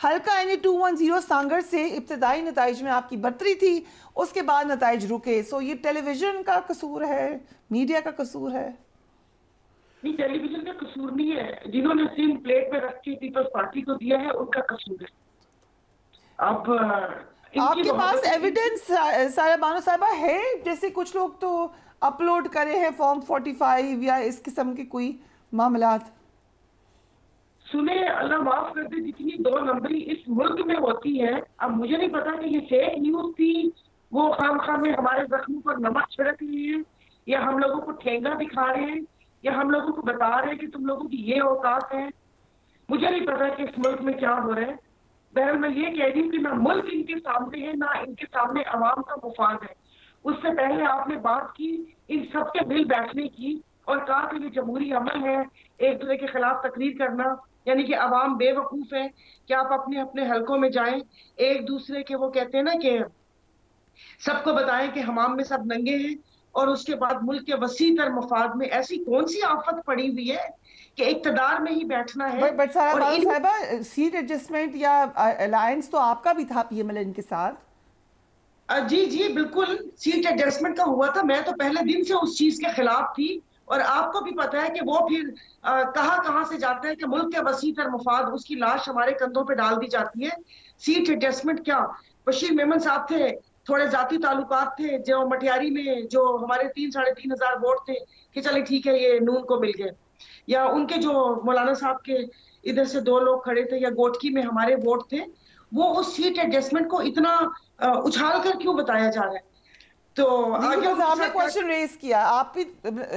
हल्का यानी 210 सांगर से इब्तदाई नताइज में आपकी बढ़तरी थी, उसके बाद नताइज रुके। सो ये टेलीविजन का कसूर है, मीडिया का कसूर है? नहीं, टेलीविजन का कसूर नहीं है, जिन्होंने सिम प्लेट पे रख के पीपल्स पार्टी को दिया है उनका कसूर है। अब आपके पास एविडेंस सारा बानो साहबा है? जैसे कुछ लोग तो अपलोड करे हैं फॉर्म 45 या इस किस्म के कोई मामलात। सुने, अल्लाह माफ कर दे, जितनी 2 नंबरी इस मुल्क में होती है, अब मुझे नहीं पता कि ये फेक न्यूज थी, वो खाम में हमारे जख्मों पर नमक छिड़क रही है, या हम लोगों को ठेंगा दिखा रहे हैं, या हम लोगों को बता रहे हैं कि तुम लोगों की ये औकात है। मुझे नहीं पता कि इस मुल्क में क्या हो रहा है। बहरहाल मैं ये कह रही हूँ कि ना मुल्क इनके सामने है, ना इनके सामने अवाम का मुफाद है। उससे पहले आपने बात की इन सबके मिल बैठने की और कहा कि ये जमहूरी अमल है, एक दूसरे के खिलाफ तकरीर करना, यानी कि अवाम बेवकूफ है कि आप अपने अपने हलकों में जाएं, एक दूसरे के वो कहते हैं ना कि सबको बताएं कि हमाम में सब नंगे हैं, और उसके बाद मुल्क के वसी तर मफाद में ऐसी कौन सी आफत पड़ी हुई है कि इक्तदार में ही बैठना है। बट सारा और बानो साहिबा, सीट एडजस्टमेंट या अलायंस तो आपका भी था पीएमएलएन के साथ। जी जी बिल्कुल, सीट एडजस्टमेंट का हुआ था। मैं तो पहले दिन से उस चीज के खिलाफ थी, और आपको भी पता है कि वो फिर कहां से जाता है कि मुल्क के वसी तर मफाद, उसकी लाश हमारे कंधों पे डाल दी जाती है। सीट एडजस्टमेंट क्या, बशीर मेमन साहब थे, थोड़े जाती ताल्लुकात थे, जो मटियारी में जो हमारे 3-3.5 हजार वोट थे कि चले ठीक है ये नून को मिल गए, या उनके जो मौलाना साहब के इधर से 2 लोग खड़े थे, या गोटकी में हमारे वोट थे, वो उस सीट एडजस्टमेंट को इतना उछाल कर क्यों बताया जा रहा है? तो आगे आपने क्वेश्चन रेज किया, आप भी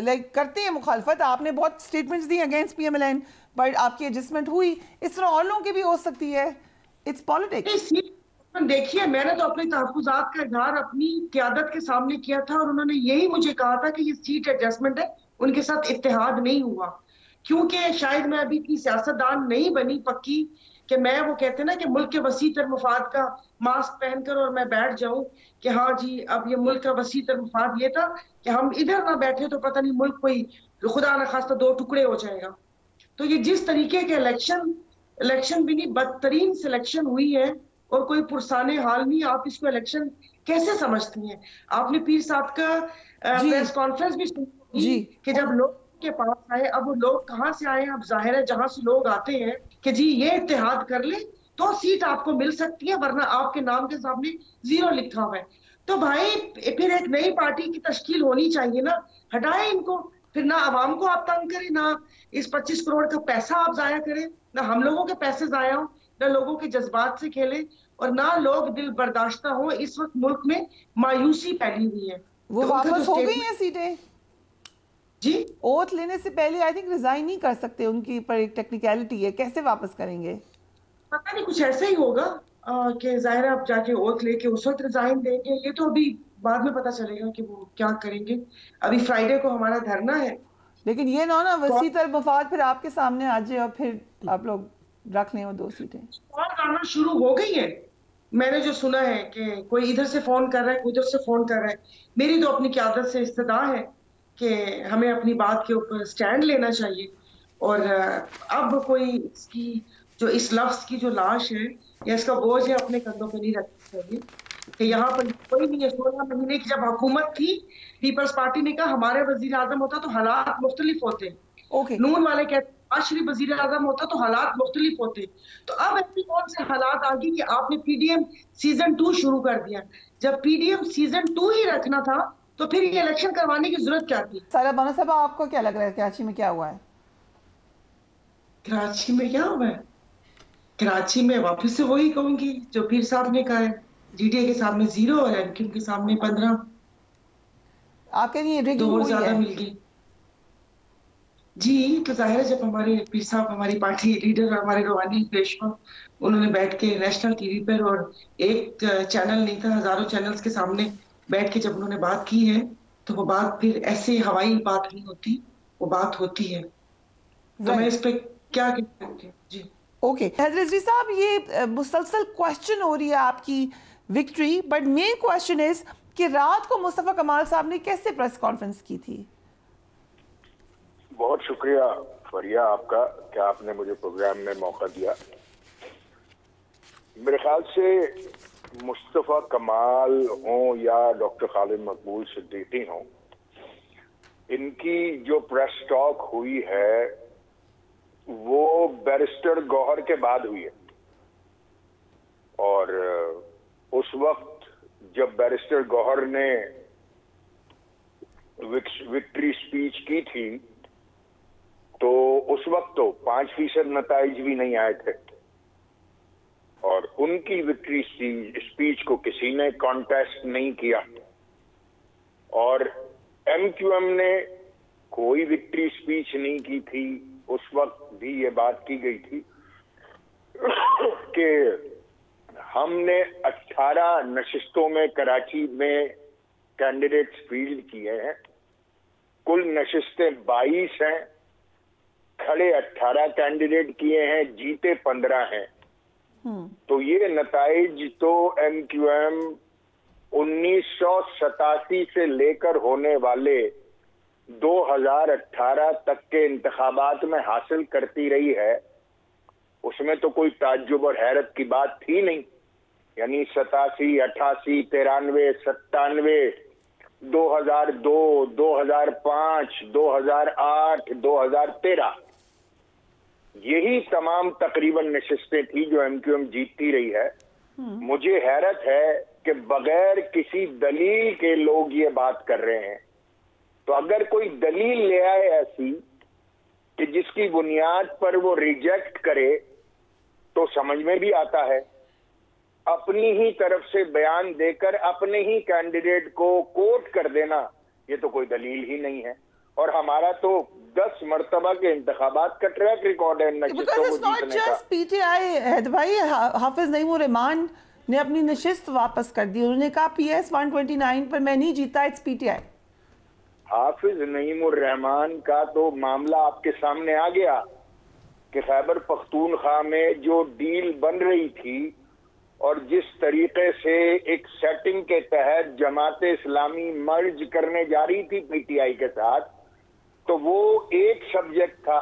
लाइक करते हैं मुखालफत, आपने बहुत statements the against PMLN, but आपकी एडजस्टमेंट हुई, इस तरह और लोगों की भी हो सकती है। It's politics. देखिए, मैंने तो अपने तहफ्फुज़ात का इजहार अपनी क़यादत के सामने किया था, और उन्होंने यही मुझे कहा था कि ये सीट एडजस्टमेंट है, उनके साथ इत्तेहाद नहीं हुआ। क्योंकि शायद मैं अभी इतनी सियासतदान नहीं बनी पक्की कि मैं, वो कहते हैं ना कि मुल्क के वसी तर मफाद का मास्क पहनकर और मैं बैठ जाऊं कि हाँ जी अब ये मुल्क का वसी तर मफाद ये था कि हम इधर ना बैठे तो पता नहीं मुल्क कोई खुदा न खास्ता 2 टुकड़े हो जाएगा। तो ये जिस तरीके के इलेक्शन भी नहीं, बदतरीन सिलेक्शन हुई है, और कोई पुरसाने हाल नहीं। आप इसको इलेक्शन कैसे समझती हैं? आपने पीर साहब का प्रेस कॉन्फ्रेंस भी सुनी होगी कि जब लोग के पास आए, अब वो लोग कहाँ से आए, अब जाहिर है जहां से लोग आते हैं कि जी ये इत्तेहाद कर ले तो सीट आपको मिल सकती है, वरना आपके नाम के सामने 0 लिखा हुआ है। तो भाई फिर एक नई पार्टी की तश्कील होनी चाहिए ना, हटाए इनको। फिर ना आवाम को आप तंग करें, ना इस 25 करोड़ का पैसा आप जाया करें, ना हम लोगों के पैसे जाया हो, ना लोगों के जज्बात से खेलें, और ना लोग दिल बर्दाश्ता हो। इस वक्त मुल्क में मायूसी फैली हुई है। वो तो वापस हो गई हैं सीटें जी। ओथ लेने से पहले आई थिंक रिजाइन नहीं कर सकते, उनकी पर एक टेक्निकलिटी है, कैसे वापस करेंगे? पता नहीं, कुछ ऐसा ही होगा कि जाहिर है आप जाके ओथ लेके उस वक्त रिजाइन देंगे। ये तो अभी बाद में पता चलेगा कि वो क्या करेंगे। अभी फ्राइडे को हमारा धरना है। लेकिन ये ना वसी तर मफाद फिर आपके सामने आ जाए और फिर आप लोग रख लें वो 2 सीटें। कॉल आना शुरू हो गई है। मैंने जो सुना है कि कोई इधर से फोन कर रहा है, कोई उधर से फोन कर रहा है। मेरी तो अपनी क़यादत से इस्तदा है कि हमें अपनी बात के ऊपर स्टैंड लेना चाहिए, और अब कोई इसकी जो इस लफ्ज की जो लाश है या इसका बोझ है अपने कंधों पे नहीं रखना चाहिए कि यहाँ पर कोई नहीं है। 16 महीने की जब हुकूमत थी, पीपल्स पार्टी ने कहा हमारे वजीर आजम होता तो हालात मुख्तलिफ होते। नून वाले कहते आशरी वजीर आजम होता तो हालात मुख्तलिफ होते। तो अब ऐसी कौन से हालात आ गए कि आपने पीडीएम सीजन 2 शुरू कर दिया? जब पीडीएम सीजन 2 ही रखना था तो फिर ये इलेक्शन करवाने की जरूरत क्या थी? सारा बानो साहब, आपको क्या लग रहा है कराची में क्या हुआ है? कराची में क्या हुआ है? कराची में वापस से वही कहूंगी जो पीर साहब ने कहा है, जीडीए के सामने 0 और एमक्यूएम के सामने 15। आप कह रही हैं रिगिंग 2 और हुई ज्यादा है? मिल गई। जी तो जाहिर है जब हमारे पीर साहब, हमारी पार्टी लीडर, हमारे रूहानी पेशवा, उन्होंने बैठ के नेशनल टीवी पर, और एक चैनल नहीं था, हजारों चैनल्स के सामने बैठ के जब उन्होंने बात की है, तो वो बात फिर ऐसे हवाई बात नहीं होती, वो बात होती है। तो मैं इस पे क्या कह सकती हूँ जी। ओके हैदर रिजवी साहब, ये मुसलसल क्वेश्चन हो रही है आपकी victory, but main question is कि रात को मुस्तफ़ा कमाल साहब ने कैसे प्रेस कॉन्फ्रेंस की थी? बहुत शुक्रिया फरिया आपका कि आपने मुझे प्रोग्राम में मौका दिया। मेरे ख्याल से मुस्तफ़ा कमाल हों या डॉक्टर खालिद मकबूल सिद्दीकी हों, इनकी जो प्रेस टॉक हुई है वो बैरिस्टर गौहर के बाद हुई है। और उस वक्त जब बैरिस्टर गौहर ने विक्ट्री स्पीच की थी तो उस वक्त तो 5% नताइज भी नहीं आए थे, और उनकी विक्ट्री स्पीच को किसी ने कॉन्टेस्ट नहीं किया, और एमक्यूएम ने कोई विक्ट्री स्पीच नहीं की थी। उस वक्त भी ये बात की गई थी कि हमने 18 नशिस्तों में कराची में कैंडिडेट्स फील्ड किए हैं, कुल नशिस्तें 22 हैं, खड़े 18 कैंडिडेट किए हैं, जीते 15 हैं। तो ये नताइज तो एमक्यूएम 1987 से लेकर होने वाले 2018 तक के इंतखाबात में हासिल करती रही है, उसमें तो कोई ताज्जुब और हैरत की बात थी नहीं। यानी 87, 88, 93, 97, 2002, 2005, 2008, 2013, यही तमाम तकरीबन नशिस्तें थी जो एमक्यूएम जीतती रही है। मुझे हैरत है कि बगैर किसी दलील के लोग ये बात कर रहे हैं। तो अगर कोई दलील ले आए ऐसी कि जिसकी बुनियाद पर वो रिजेक्ट करे तो समझ में भी आता है। अपनी ही तरफ से बयान देकर अपने ही कैंडिडेट को कोट कर देना, ये तो कोई दलील ही नहीं है। और हमारा तो 10 मरतबा के इंतखाबात का ट्रैक रिकॉर्ड है नशिस्तों को जीतने का। पीटीआई हैदर भाई, हाफिज नईमुर रहमान ने अपनी नशिस्त वापस कर दी। उन्होंने कहा PS 129 पर मैं नहीं जीता, इट्स पीटीआई। हाफिज नईमुर रहमान का तो मामला आपके सामने आ गया कि खैबर पख्तूनख्वा में जो डील बन रही थी और जिस तरीके से एक सेटिंग के तहत जमात इस्लामी मर्ज करने जा रही थी पीटीआई के साथ, तो वो एक सब्जेक्ट था।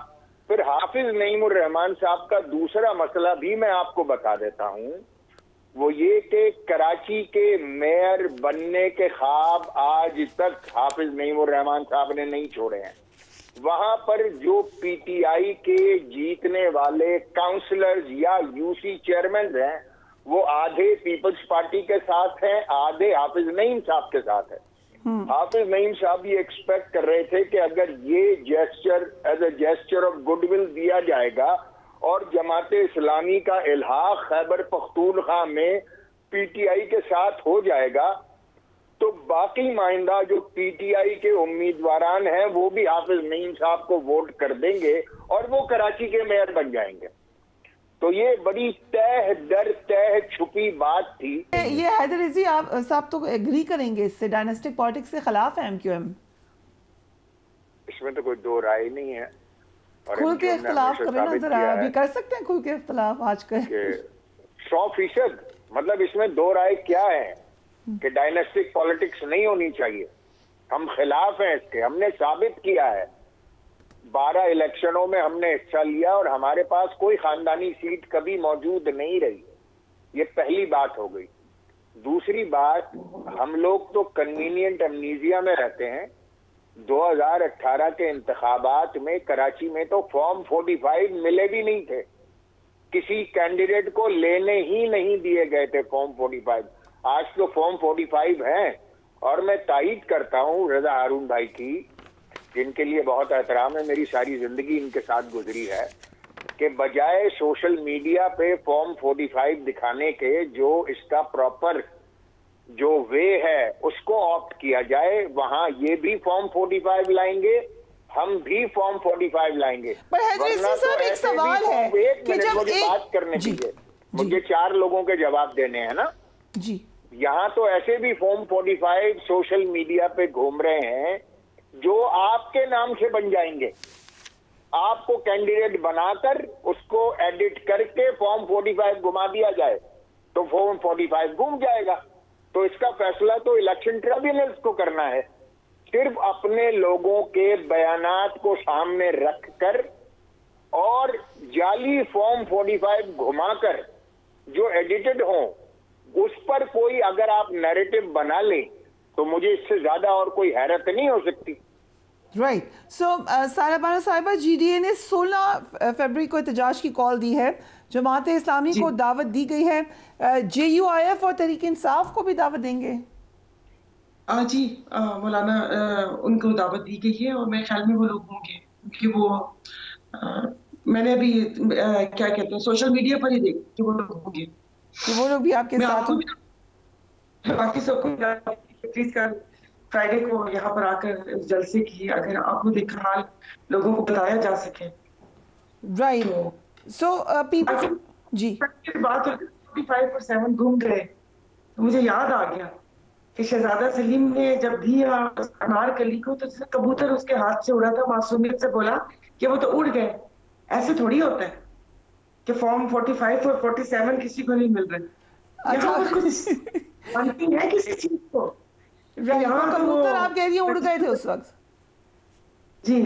फिर हाफिज नईमुर रहमान साहब का दूसरा मसला भी मैं आपको बता देता हूं, वो ये कि कराची के मेयर बनने के ख्वाब आज तक हाफिज नईमुर रहमान साहब ने नहीं छोड़े हैं। वहां पर जो पीटीआई के जीतने वाले काउंसलर्स या यूसी चेयरमैन हैं, वो आधे पीपल्स पार्टी के साथ हैं, आधे हाफिज नईम साहब के साथ है। हाफिज नईम साहब ये एक्सपेक्ट कर रहे थे कि अगर ये gesture as a gesture of goodwill दिया जाएगा और जमाते इस्लामी का इल्हाक खैबर पख्तूनख्वा में पीटीआई के साथ हो जाएगा, तो बाकी माइंदा जो पीटीआई के उम्मीदवारान हैं वो भी हाफिज नईम साहब को वोट कर देंगे और वो कराची के मेयर बन जाएंगे। तो ये बड़ी तह दर तह छुपी बात थी। ये हैदर रजी आप साहब तो एग्री करेंगे इससे, डायनेस्टिक पॉलिटिक्स के खिलाफ है एमक्यूएम? इसमें तो कोई दो राय नहीं है। और खुल के इख्तिलाफ करें ना जरा, अभी कर सकते हैं खुल के इख्तिलाफ आज कर 100%। मतलब इसमें दो राय क्या है कि डायनेस्टिक पॉलिटिक्स नहीं होनी चाहिए। हम खिलाफ हैं इसके, हमने साबित किया है। 12 इलेक्शनों में हमने हिस्सा लिया और हमारे पास कोई खानदानी सीट कभी मौजूद नहीं रही। ये पहली बात हो गई। दूसरी बात, हम लोग तो कन्वीनियंट अमनीजिया में रहते हैं। 2018 के इंतखाबात में कराची में तो फॉर्म 45 मिले भी नहीं थे, किसी कैंडिडेट को लेने ही नहीं दिए गए थे फॉर्म 45। आज तो फॉर्म 45 हैं। और मैं तायीद करता हूं रजा हारून भाई की, जिनके लिए बहुत एहतराम है, मेरी सारी जिंदगी इनके साथ गुजरी है, कि बजाय सोशल मीडिया पे फॉर्म 45 दिखाने के जो इसका प्रॉपर जो वे है उसको ऑप्ट किया जाए। वहां ये भी फॉर्म 45 लाएंगे, हम भी फॉर्म 45 लाएंगे। पर साहब एक सवाल है कि जब मुझे बात करने दीजिए, मुझे 4 लोगों के जवाब देने हैं ना जी। यहाँ तो ऐसे भी फॉर्म 45 सोशल मीडिया पे घूम रहे हैं जो आपके नाम से बन जाएंगे। आपको कैंडिडेट बनाकर उसको एडिट करके फॉर्म 45 घुमा दिया जाए तो फॉर्म 45 घूम जाएगा। तो इसका फैसला तो इलेक्शन ट्रिब्यूनल्स को करना है। सिर्फ अपने लोगों के बयानात को सामने रखकर और जाली फॉर्म 45 घुमाकर जो एडिटेड हों, उस पर कोई अगर आप नैरेटिव बना लें तो मुझे इससे ज्यादा और कोई हैरत नहीं हो सकती। राइट। सो सारा बानो साहिबा, GDA ने 16 फरवरी को एहतजाज की कॉल दी है। जमात इस्लामी को दावत दी गई है, JUIF और तहरीक इंसाफ को भी दावत देंगे? जी मौलाना, उनको दावत दी गई है और मेरे ख्याल में वो लोग होंगे, क्योंकि वो मैंने अभी क्या कहते हैं सोशल मीडिया पर ही देखा कि वो लोग होंगे, कि वो लोग भी आपके मैं साथ आपको हों? भी बाकी सबको प्लीज कर फ्राइडे को यहाँ पर आकर इस जलसे की अगर आपको देखा हाल लोगों को बताया जा सके। राइट। तो सो पीपल जी, बात 45 और 7 घूम गए तो मुझे याद आ गया कि शहजादा सलीम ने जब भी अनारकली को तो जैसे कबूतर उसके हाथ से उड़ा था, मासूमियत से बोला कि वो तो उड़ गए। ऐसे थोड़ी होता है कि फॉर्म 45 और 47 किसी को नहीं मिल रहे। यहाँ पर कुछ बनती है किसी चीज को। राइट। यहाँ तो कबूतर आप कह रही हैं उड़ गए थे उस वक्त? जी